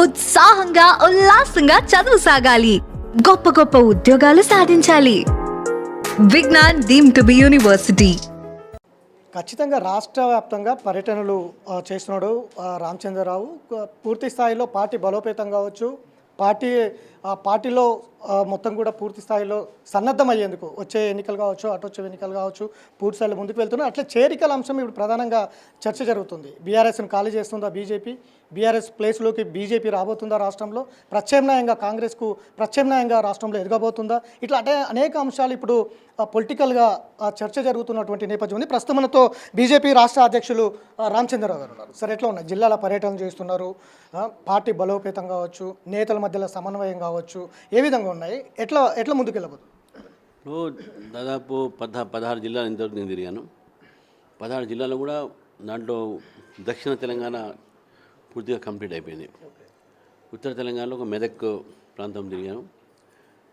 ఉత్సాహంగా ఉల్లాసంగా చదువు సాగాలి, గొప్ప గొప్ప ఉద్యోగాలు సాధించాలి. Vignan deemed to be university. ఖచ్చితంగా రాష్ట్ర వ్యాప్తంగా పర్యటనలు చేస్తున్నాడు రామచంద్రరావు. పూర్తి స్థాయిలో పార్టీ బలోపేతం కావచ్చు, పార్టీలో మొత్తం కూడా పూర్తి స్థాయిలో సన్నద్ధమయ్యేందుకు వచ్చే ఎన్నికలు కావచ్చు, అటు వచ్చే ఎన్నికలు కావచ్చు, పూర్తి స్థాయిలో ముందుకు వెళ్తున్నారు. అట్లా చేరికల అంశం ఇప్పుడు ప్రధానంగా చర్చ జరుగుతుంది. బీఆర్ఎస్ని ఖాళీ చేస్తుందా బీజేపీ, బీఆర్ఎస్ ప్లేస్లోకి బీజేపీ రాబోతుందా, రాష్ట్రంలో ప్రత్యామ్నాయంగా కాంగ్రెస్కు ప్రత్యామ్నాయంగా రాష్ట్రంలో ఎదగబోతుందా, ఇట్లా అంటే అనేక అంశాలు ఇప్పుడు పొలిటికల్గా చర్చ జరుగుతున్నటువంటి నేపథ్యం ఉంది. ప్రస్తుతం మనతో బీజేపీ రాష్ట్ర అధ్యక్షులు రామచంద్రరావు గారు ఉన్నారు. సరే, ఎట్లా ఉన్నాయి జిల్లాల పర్యటన చేస్తున్నారు, పార్టీ బలోపేతం కావచ్చు, నేతల మధ్యలో సమన్వయం కావచ్చు, ఏ విధంగా ఉన్నాయి, ఎట్లా ఎట్లా ముందుకు వెళ్ళబోతుంది? దాదాపు 16 జిల్లాలు ఇంతవరకు నేను తిరిగాను. 16 జిల్లాలో కూడా దాంట్లో దక్షిణ తెలంగాణ పూర్తిగా కంప్లీట్ అయిపోయింది. ఉత్తర తెలంగాణలో ఒక మెదక్ ప్రాంతం తిరిగాను.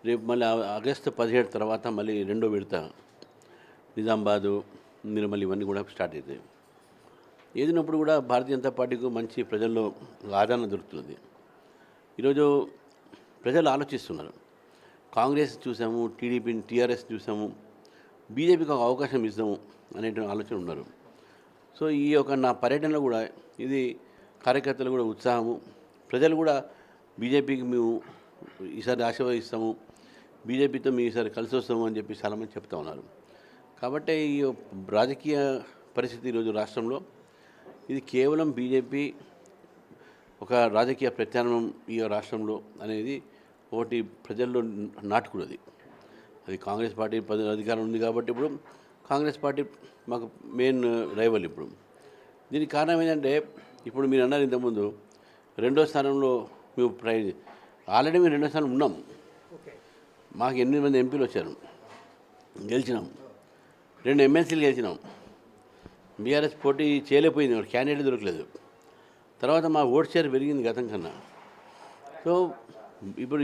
రేపు మళ్ళీ ఆగస్టు 17 తర్వాత మళ్ళీ రెండో విడత నిజామాబాదు, నిర్మల్ ఇవన్నీ కూడా స్టార్ట్ అవుతాయి. ఏదినప్పుడు కూడా భారతీయ జనతా పార్టీకి మంచి ప్రజల్లో ఆదరణ దొరుకుతుంది. ఈరోజు ప్రజలు ఆలోచిస్తున్నారు. కాంగ్రెస్ చూసాము, టీఆర్ఎస్ చూసాము, బీజేపీకి ఒక అవకాశం ఇస్తాము అనే ఆలోచన ఉన్నారు. సో ఈ యొక్క నా పర్యటనలో కూడా ఇది కార్యకర్తలు కూడా ఉత్సాహము, ప్రజలు కూడా బీజేపీకి మేము ఈసారి ఆశీర్వదిస్తాము, బీజేపీతో మేము ఈసారి కలిసి వస్తాము అని చెప్పి చాలామంది చెప్తా ఉన్నారు. కాబట్టి ఈ రాజకీయ పరిస్థితి ఈరోజు రాష్ట్రంలో ఇది కేవలం బీజేపీ ఒక రాజకీయ ప్రత్యామ్నాయం ఈ రాష్ట్రంలో అనేది ఒకటి ప్రజల్లో నాటుకున్నది. అది కాంగ్రెస్ పార్టీ అధికారం ఉంది కాబట్టి ఇప్పుడు కాంగ్రెస్ పార్టీ మాకు మెయిన్ రైవల్. ఇప్పుడు దీనికి కారణం ఏంటంటే ఇప్పుడు మీరు అన్నారు ఇంతకుముందు రెండో స్థానంలో మేము ఆల్రెడీ మేము రెండో స్థానం ఉన్నాం. మాకు 8 మంది ఎంపీలు వచ్చారు, గెలిచినాం. 2 ఎమ్మెల్సీలు గెలిచినాం. బీఆర్ఎస్ పోటీ చేయలేకపోయింది, క్యాండిడేట్ దొరకలేదు. తర్వాత మా ఓట్ షేర్ పెరిగింది గతం కన్నా. సో ఇప్పుడు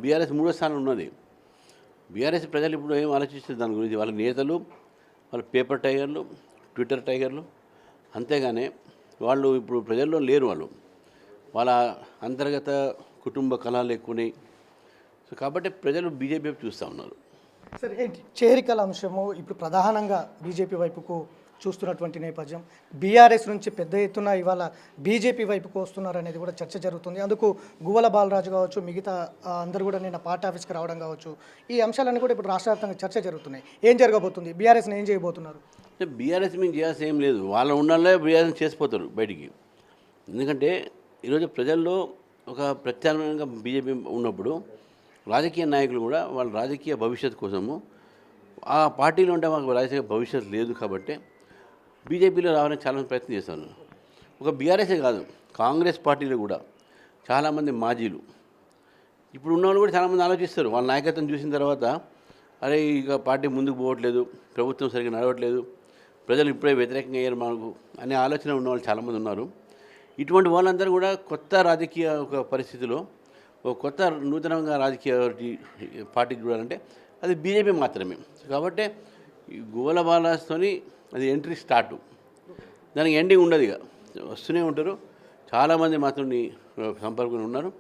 బీఆర్ఎస్ 3వ స్థానం ఉన్నది. బీఆర్ఎస్ ప్రజలు ఇప్పుడు ఏం ఆలోచిస్తారు దాని గురించి? వాళ్ళ నేతలు, వాళ్ళ పేపర్ టైగర్లు, ట్విట్టర్ టైగర్లు, అంతేగానే వాళ్ళు ఇప్పుడు ప్రజల్లో లేరు. వాళ్ళ అంతర్గత కుటుంబ కళాలు ఎక్కువనే. సో కాబట్టి ప్రజలు బీజేపీ వైపు చూస్తూ ఉన్నారు. సరే, చేరికల అంశము ఇప్పుడు ప్రధానంగా బీజేపీ వైపుకు చూస్తున్నటువంటి నేపథ్యం, బీఆర్ఎస్ నుంచి పెద్ద ఎత్తున ఇవాళ బీజేపీ వైపుకు వస్తున్నారు అనేది కూడా చర్చ జరుగుతుంది. అందుకు గువ్వల బాలరాజు కావచ్చు, మిగతా అందరూ కూడా నిన్న పార్టీ ఆఫీస్కి రావడం కావచ్చు, ఈ అంశాలన్నీ కూడా ఇప్పుడు రాష్ట్ర వ్యాప్తంగా చర్చ జరుగుతున్నాయి. ఏం జరగబోతుంది? బీఆర్ఎస్ని ఏం చేయబోతున్నారు? బీఆర్ఎస్ మేము చేయాల్సి ఏం లేదు, వాళ్ళ ఉండాలే బీఆర్ఎస్ చేసిపోతారు బయటికి. ఎందుకంటే ఈరోజు ప్రజల్లో ఒక ప్రత్యామ్నాయంగా బీజేపీ ఉన్నప్పుడు రాజకీయ నాయకులు కూడా వాళ్ళ రాజకీయ భవిష్యత్తు కోసము ఆ పార్టీలో ఉంటే మాకు రాజకీయ భవిష్యత్తు లేదు కాబట్టి బీజేపీలో రావాలని చాలామంది ప్రయత్నం చేస్తున్నారు. ఒక బీఆర్ఎస్ఏ కాదు, కాంగ్రెస్ పార్టీలో కూడా చాలామంది మాజీలు ఇప్పుడు ఉన్నవాళ్ళు కూడా చాలామంది ఆలోచిస్తారు. వాళ్ళ నాయకత్వం చూసిన తర్వాత అరే ఇక పార్టీ ముందుకు పోవట్లేదు, ప్రభుత్వం సరిగ్గా నడవట్లేదు, ప్రజలు ఇప్పుడే వ్యతిరేకంగా అయ్యారు మాకు అనే ఆలోచన ఉన్నవాళ్ళు చాలామంది ఉన్నారు. ఇటువంటి వాళ్ళందరూ కూడా కొత్త రాజకీయ ఒక పరిస్థితిలో ఒక కొత్త నూతనంగా రాజకీయ పార్టీ చూడాలంటే అది బీజేపీ మాత్రమే. కాబట్టి గువ్వల బాలరాజుతోని అది ఎంట్రీ స్టార్టు, దానికి ఎండింగ్ ఉండదు. ఇక వస్తూనే ఉంటారు. చాలామంది మాత్రం సంపర్కంలో ఉన్నారు,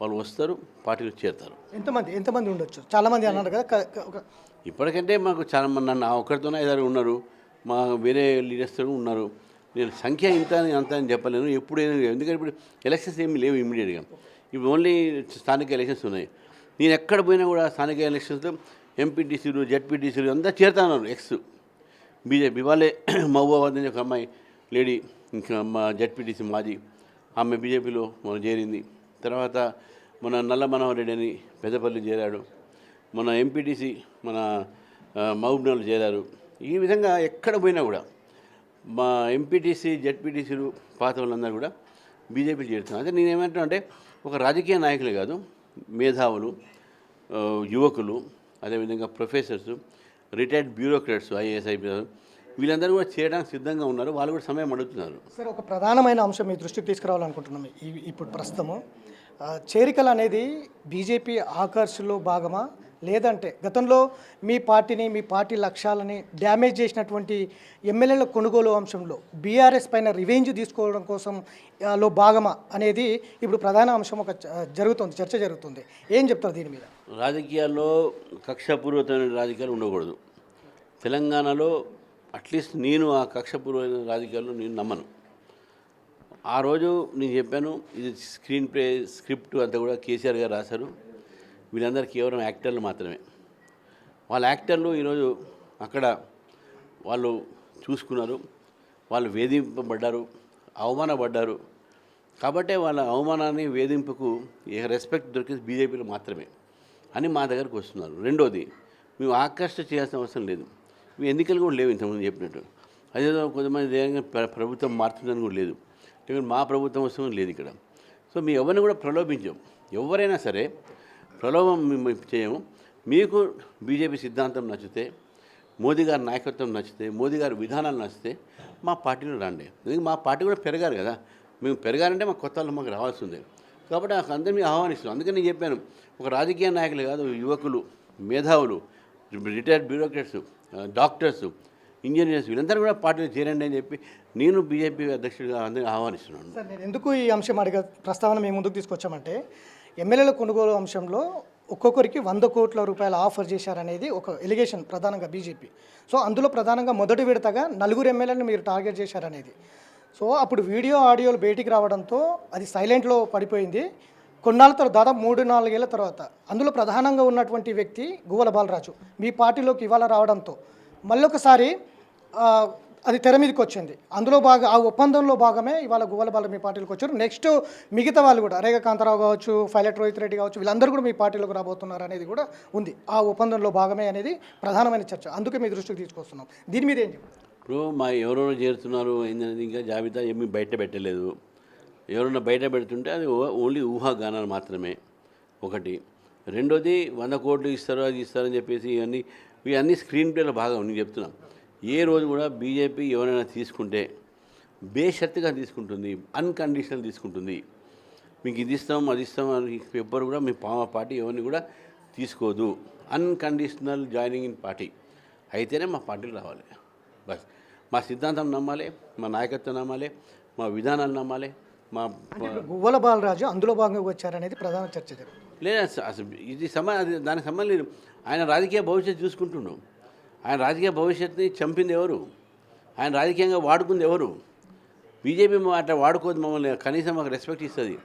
వాళ్ళు వస్తారు, పార్టీలో చేరుతారు. ఎంతమంది ఉండొచ్చు? చాలామంది అన్నారు కదా. ఇప్పటికంటే మాకు చాలామంది నా ఒక్కరితోనే 5-6 ఉన్నారు, మా వేరే లీడర్స్తో ఉన్నారు. నేను సంఖ్య ఇంత అంత అని చెప్పలేను. ఎందుకంటే ఇప్పుడు ఎలక్షన్స్ ఏమి లేవు ఇమ్మీడియట్గా. ఇప్పుడు ఓన్లీ స్థానిక ఎలక్షన్స్ ఉన్నాయి. నేను ఎక్కడ పోయినా కూడా స్థానిక ఎలక్షన్స్లో ఎంపీటీసీలు, జెడ్పీటీసీలు అంతా చేరుతున్నారు. బీజేపీ వాళ్ళే మహబూబాబాద్ నుంచి ఒక అమ్మాయి లేడీ, ఇంకా మా జెడ్పీటీసీ మాజీ ఆమె బీజేపీలో మనం చేరింది. తర్వాత మన నల్ల మనోహర్ రెడ్డి అని పెద్దపల్లి చేరాడు. మన ఎంపీటీసీ మన మహబూబ్నగర్లో చేరారు. ఈ విధంగా ఎక్కడ పోయినా కూడా మా ఎంపీటీసీ, జెడ్పీటీసీలు పాత వాళ్ళందరూ కూడా బీజేపీలు చేరుతున్నారు. అయితే నేనేమంటున్నా అంటే ఒక రాజకీయ నాయకులే కాదు, మేధావులు, యువకులు, అదేవిధంగా professors, retired bureaucrats, IAS, IPS వీళ్ళందరూ కూడా చేయడానికి సిద్ధంగా ఉన్నారు. వాళ్ళు కూడా సమయం అడుగుతున్నారు. సార్, ఒక ప్రధానమైన అంశం మీ దృష్టికి తీసుకురావాలనుకుంటున్నాం. ఇప్పుడు ప్రస్తుతము చేరికలు అనేది బీజేపీ ఆకర్షణలో భాగమా, లేదంటే గతంలో మీ పార్టీని మీ పార్టీ లక్ష్యాలని డ్యామేజ్ చేసినటువంటి ఎమ్మెల్యేల కొనుగోలు అంశంలో బీఆర్ఎస్ పైన రివెంజ్ తీసుకోవడం కోసం లో భాగమా అనేది ఇప్పుడు ప్రధాన అంశం ఒక చర్చ జరుగుతుంది. ఏం చెప్తారు దీని మీద? రాజకీయాల్లో కక్షపూర్వకమైన రాజకీయాలు ఉండకూడదు. తెలంగాణలో అట్లీస్ట్ నేను ఆ కక్షపూర్వమైన రాజకీయాల్లో నేను నమ్మను. ఆ రోజు నేను చెప్పాను, ఇది స్క్రీన్ ప్లే స్క్రిప్ట్ అంతా కూడా కేసీఆర్ గారు రాశారు. వీళ్ళందరూ కేవలం యాక్టర్లు మాత్రమే. వాళ్ళ యాక్టర్లు ఈరోజు అక్కడ వాళ్ళు చూసుకున్నారు, వాళ్ళు వేధింపబడ్డారు, అవమానపడ్డారు. కాబట్టే వాళ్ళ అవమానాన్ని వేధింపుకు రెస్పెక్ట్ దొరికేది బీజేపీలో మాత్రమే అని మా దగ్గరకు వస్తున్నారు. రెండోది, మేము ఆకర్షణ చేయాల్సిన అవసరం లేదు. మీ ఎన్నికలు కూడా లేవు ఇంతకుముందు చెప్పినట్టు. అదేదో కొంతమంది ప్రభుత్వం మారుతుందని కూడా లేదు. మా ప్రభుత్వం వస్తుంది లేదు ఇక్కడ. సో మీ ఎవరిని కూడా ప్రలోభించాం. ఎవరైనా సరే ప్రలోభం మేము చేయము. మీకు బీజేపీ సిద్ధాంతం నచ్చితే, మోదీ గారి నాయకత్వం నచ్చితే, మోదీ గారి విధానాలు నచ్చితే మా పార్టీలో రండి. ఎందుకంటే మా పార్టీ కూడా పెరగాలి కదా. మేము పెరగాలంటే మా కొత్త వాళ్ళు మాకు రావాల్సిందే. కాబట్టి అందరినీ ఆహ్వానిస్తున్నాం. అందుకని నేను చెప్పాను, ఒక రాజకీయ నాయకులు కాదు, యువకులు, మేధావులు, రిటైర్డ్ బ్యూరోక్రాట్స్, డాక్టర్స్, ఇంజనీర్స్ వీళ్ళందరూ కూడా పార్టీలో చేరండి అని చెప్పి నేను బీజేపీ అధ్యక్షుడిగా అందరినీ ఆహ్వానిస్తున్నాను. సార్, నేను ఎందుకు ఈ అంశం ప్రస్తావన మేము ముందుకు తీసుకొచ్చామంటే, ఎమ్మెల్యేల కొనుగోలు అంశంలో ఒక్కొక్కరికి 100 కోట్ల రూపాయలు ఆఫర్ చేశారనేది ఒక ఎలిగేషన్ ప్రధానంగా బీజేపీ. సో అందులో ప్రధానంగా మొదటి విడతగా 4 ఎమ్మెల్యేలను మీరు టార్గెట్ చేశారనేది. సో అప్పుడు వీడియో ఆడియోలు బయటికి రావడంతో అది సైలెంట్లో పడిపోయింది. కొన్నాళ్ళ తర్వాత, దాదాపు 3-4 ఏళ్ల తర్వాత అందులో ప్రధానంగా ఉన్నటువంటి వ్యక్తి గువ్వల బాలరాజు మీ పార్టీలోకి ఇవాళ రావడంతో మళ్ళొకసారి అది తెర మీదకి వచ్చింది. అందులో ఆ ఒప్పందంలో భాగమే ఇవాళ గువ్వల బాల మీ పార్టీలోకి వచ్చారు. నెక్స్ట్ మిగతా వాళ్ళు కూడా రేఖ కాంతారావు కావచ్చు, పైలట్ రోహిత్ రెడ్డి కావచ్చు, వీళ్ళందరూ కూడా మీ పార్టీలోకి రాబోతున్నారు అనేది కూడా ఉంది. ఆ ఒప్పందంలో భాగమే అనేది ప్రధానమైన చర్చ. అందుకే మీ దృష్టికి తీసుకొస్తున్నాం. దీని మీద ఏం చెప్తారు? ఇప్పుడు ఎవరెవరు చేరుతున్నారు ఏంటనేది ఇంకా జాబితా ఏమీ బయట పెట్టలేదు. ఎవరైనా బయట పెడుతుంటే అది ఓన్లీ ఊహాగానాలు మాత్రమే ఒకటి. రెండోది 100 కోట్లు ఇస్తారు, అది ఇస్తారని చెప్పేసి ఇవన్నీ స్క్రీన్ ప్లేలో భాగం. నేను చెప్తున్నాను, ఏ రోజు కూడా బీజేపీ ఎవరైనా తీసుకుంటే బేషరతుగా తీసుకుంటుంది, అన్కండిషనల్ తీసుకుంటుంది. మీకు ఇది ఇస్తాం, అది ఇస్తాం అని ఎవ్వరు కూడా మీ పార్టీ ఎవరిని కూడా తీసుకోదు. అన్కండిషనల్ జాయినింగ్ ఇన్ పార్టీ అయితేనే మా పార్టీలు రావాలి. బస్ మా సిద్ధాంతం నమ్మాలి, మా నాయకత్వం నమ్మాలి, మా విధానాలు నమ్మాలి. మా గువ్వల బాలరాజు అందులో భాగంగా వచ్చారనేది ప్రధాన చర్చ జరుగుతుంది. లేదా అసలు ఇది దానికి సంబంధం లేదు. ఆయన రాజకీయ భవిష్యత్తు చూసుకుంటున్నాం. ఆయన రాజకీయ భవిష్యత్తుని చంపింది ఎవరు? ఆయన రాజకీయంగా వాడుకుంది ఎవరు? బీజేపీ అట్లా వాడుకోదు మమ్మల్ని. కనీసం మాకు రెస్పెక్ట్ ఇస్తుంది.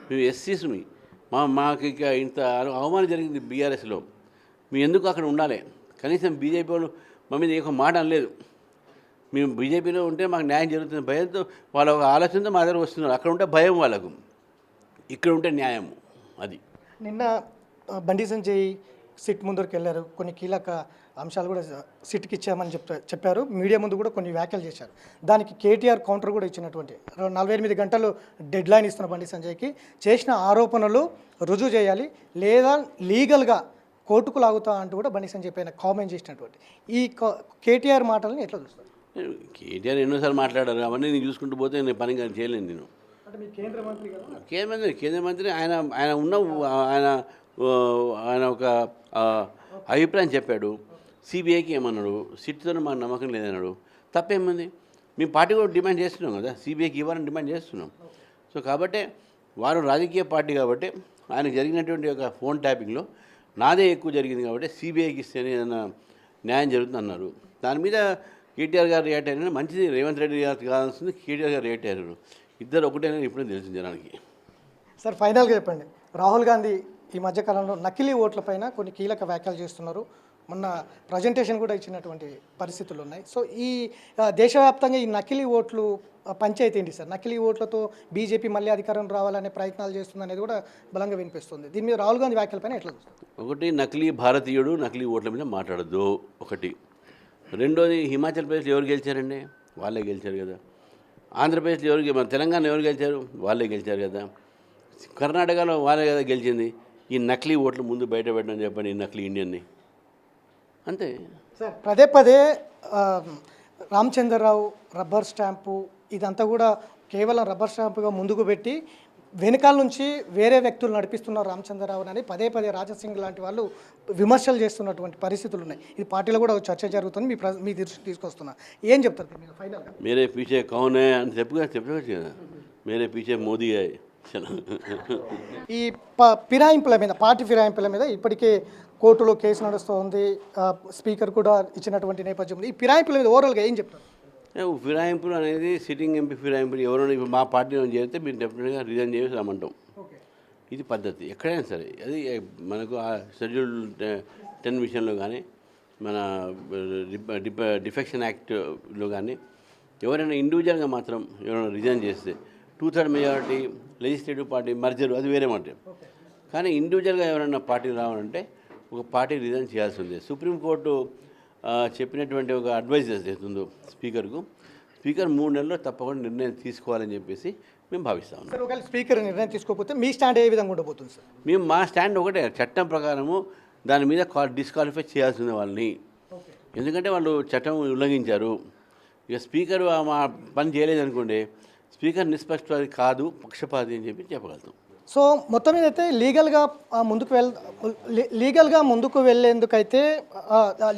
మేము ఎస్సీస్మి, మాకు ఇక ఇంత అవమానం జరిగింది బీఆర్ఎస్లో. మేము ఎందుకు అక్కడ ఉండాలి? కనీసం బీజేపీ వాళ్ళు మా మీద ఒక మాట అనలేదు. మేము బీజేపీలో ఉంటే మాకు న్యాయం జరుగుతుంది భయంతో వాళ్ళ ఒక ఆలోచనతో మా దగ్గర వస్తున్నారు. అక్కడ ఉంటే భయం వాళ్ళకు, ఇక్కడ ఉంటే న్యాయము. అది నిన్న బండి సంజయ్ సిట్ ముందరికి వెళ్ళారు. కొన్ని కీలక అంశాలు కూడా సిట్కి ఇచ్చామని చెప్పారు. మీడియా ముందు కూడా కొన్ని వ్యాఖ్యలు చేశారు. దానికి కేటీఆర్ కౌంటర్ కూడా ఇచ్చినటువంటి 48 గంటలు డెడ్ లైన్ ఇస్తున్న బండి సంజయ్కి చేసిన ఆరోపణలు రుజువు చేయాలి, లేదా లీగల్గా కోర్టుకు లాగుతా అంటూ కూడా బండి సంజయ్ పైన కామెంట్ చేసినటువంటి ఈ కేటీఆర్ మాటలని ఎట్లా చూస్తారు? కేటీఆర్ ఎన్నోసార్లు మాట్లాడారు. అవన్నీ నేను చూసుకుంటూ పోతే నేను పని కానీ చేయలేను. నేను అంటే మీ కేంద్ర మంత్రి కదా? కేంద్ర మంత్రి ఆయన ఒక అభిప్రాయం చెప్పాడు. సిబిఐకి ఏమన్నాడు, సిట్తో మాకు నమ్మకం లేదన్నాడు. తప్పేముంది? మేము పార్టీ కూడా డిమాండ్ చేస్తున్నాం కదా, సిబిఐకి ఇవ్వాలని డిమాండ్ చేస్తున్నాం. సో కాబట్టి వారు రాజకీయ పార్టీ కాబట్టి ఆయనకు జరిగినటువంటి ఒక ఫోన్ ట్యాపింగ్లో నాదే ఎక్కువ జరిగింది కాబట్టి సిబిఐకి ఇస్తేనే ఏదైనా న్యాయం జరుగుతుంది అన్నారు. దాని మీద కేటీఆర్ గారు రియాక్ట్ అయినా మంచిది. రేవంత్ రెడ్డి గారు కావాల్సింది కేటీఆర్ గారు రియాక్ట్ అయ్యారు. ఇద్దరు ఒకటేనా ఇప్పుడే తెలిసింది జనానికి. సార్, ఫైనల్గా చెప్పండి, రాహుల్ గాంధీ ఈ మధ్యకాలంలో నకిలీ ఓట్లపైన కొన్ని కీలక వ్యాఖ్యలు చేస్తున్నారు. మొన్న ప్రజెంటేషన్ కూడా ఇచ్చినటువంటి పరిస్థితులు ఉన్నాయి. సో ఈ దేశవ్యాప్తంగా ఈ నకిలీ ఓట్లు పంచాయతీ ఏంటి సార్? నకిలీ ఓట్లతో బీజేపీ మళ్ళీ అధికారం రావాలనే ప్రయత్నాలు చేస్తుంది అనేది కూడా బలంగా వినిపిస్తుంది. దీని మీద రాహుల్ గాంధీ వ్యాఖ్యలపైన ఎట్లా చూస్తారు? ఒకటి, నకిలీ భారతీయుడు నకిలీ ఓట్ల మీద మాట్లాడద్దు ఒకటి. రెండోది, హిమాచల్ ప్రదేశ్లో ఎవరు గెలిచారండి? వాళ్ళే గెలిచారు కదా. ఆంధ్రప్రదేశ్లో మన తెలంగాణ ఎవరు గెలిచారు? వాళ్ళే గెలిచారు కదా. కర్ణాటకలో వాళ్ళే కదా గెలిచింది. ఈ నకిలీ ఓట్లు ముందు బయట పెట్టడం చెప్పండి, ఈ నకిలీ ఇండియన్ని. అంతే సార్. పదే పదే రామచంద్రరావు రబ్బర్ స్టాంపు ఇదంతా కూడా కేవలం రబ్బర్ స్టాంపుగా ముందుకు పెట్టి వెనకాల నుంచి వేరే వ్యక్తులు నడిపిస్తున్నారు రామచంద్రరావుని అని పదే పదే రాజసింగ్ లాంటి వాళ్ళు విమర్శలు చేస్తున్నటువంటి పరిస్థితులు ఉన్నాయి. ఇది పార్టీలో కూడా ఒక చర్చ జరుగుతుంది. మీ దృష్టికి తీసుకొస్తున్నా, ఏం చెప్తారు మీరు ఫైనల్గా? మేరే పీछे कौन है అని చెప్పవచ్చు కదా, మేరే పీछे మోదీ है. ఈ ఫిరాయింపుల మీద, పార్టీ ఫిరాయింపుల మీద ఇప్పటికే కోర్టులో కేసు నడుస్తోంది. స్పీకర్ కూడా ఇచ్చినటువంటి నేపథ్యం ఉంది. ఈ ఫిరాయింపుల మీద ఓవరాల్గా ఏం చెప్తారు? ఫిరాయింపులు అనేది సిట్టింగ్ ఎంపీ ఫిరాయింపులు ఎవరైనా ఇప్పుడు మా పార్టీలో చేరితే మీరు డెఫినెట్గా రిజైన్ చేసి రమ్మంటాం. ఇది పద్ధతి ఎక్కడైనా సరే. అది మనకు ఆ షెడ్యూల్ 10 విషయంలో కానీ, మన డిఫెక్షన్ యాక్ట్లో కానీ ఎవరైనా ఇండివిజువల్గా మాత్రం ఎవరైనా రిజైన్ చేస్తే 2/3 మెజారిటీ లెజిస్లేటివ్ పార్టీ మర్జరు అది వేరే మాట. కానీ ఇండివిజువల్గా ఎవరైనా పార్టీ రావాలంటే ఒక పార్టీ రిజైన్ చేయాల్సి ఉంది. సుప్రీంకోర్టు చెప్పినటువంటి ఒక అడ్వైజ్ చేస్తుందో స్పీకర్కు, స్పీకర్ 3 నెలల్లో తప్పకుండా నిర్ణయం తీసుకోవాలని చెప్పేసి మేము భావిస్తాము. సార్, ఒకవేళ స్పీకర్ నిర్ణయం తీసుకోకపోతే మీ స్టాండ్ ఏ విధంగా ఉండబోతుంది సార్? మేము మా స్టాండ్ ఒకటే, చట్టం ప్రకారము దాని మీద డిస్క్వాలిఫై చేయాల్సింది వాళ్ళని. ఎందుకంటే వాళ్ళు చట్టం ఉల్లంఘించారు. ఇక స్పీకర్ మా పని చేయలేదనుకోండి, స్పీకర్ నిష్పక్షపాతి కాదు, పక్షపాతి అని చెప్పి చెప్పగలుగుతాం. సో మొత్తం మీద అయితే లీగల్గా ముందుకు వెళ్ళేందుకైతే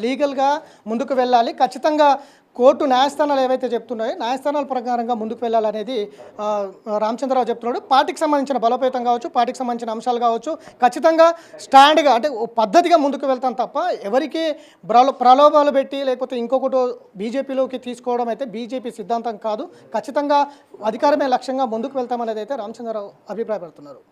లీగల్గా ముందుకు వెళ్ళాలి. ఖచ్చితంగా కోర్టు న్యాయస్థానాలు ఏవైతే చెప్తున్నాయో న్యాయస్థానాల ప్రకారంగా ముందుకు వెళ్ళాలనేది రామచంద్రరావు చెప్తున్నాడు. పార్టీకి సంబంధించిన బలోపేతం కావచ్చు, పార్టీకి సంబంధించిన అంశాలు కావచ్చు, ఖచ్చితంగా స్టాండ్గా అంటే పద్ధతిగా ముందుకు వెళ్తాం తప్ప ఎవరికి ప్రలోభాలు పెట్టి లేకపోతే ఇంకొకటి బీజేపీలోకి తీసుకోవడం అయితే బీజేపీ సిద్ధాంతం కాదు. ఖచ్చితంగా అధికారమే లక్ష్యంగా ముందుకు వెళ్తామనేది అయితే రామచంద్రరావు అభిప్రాయపడుతున్నారు.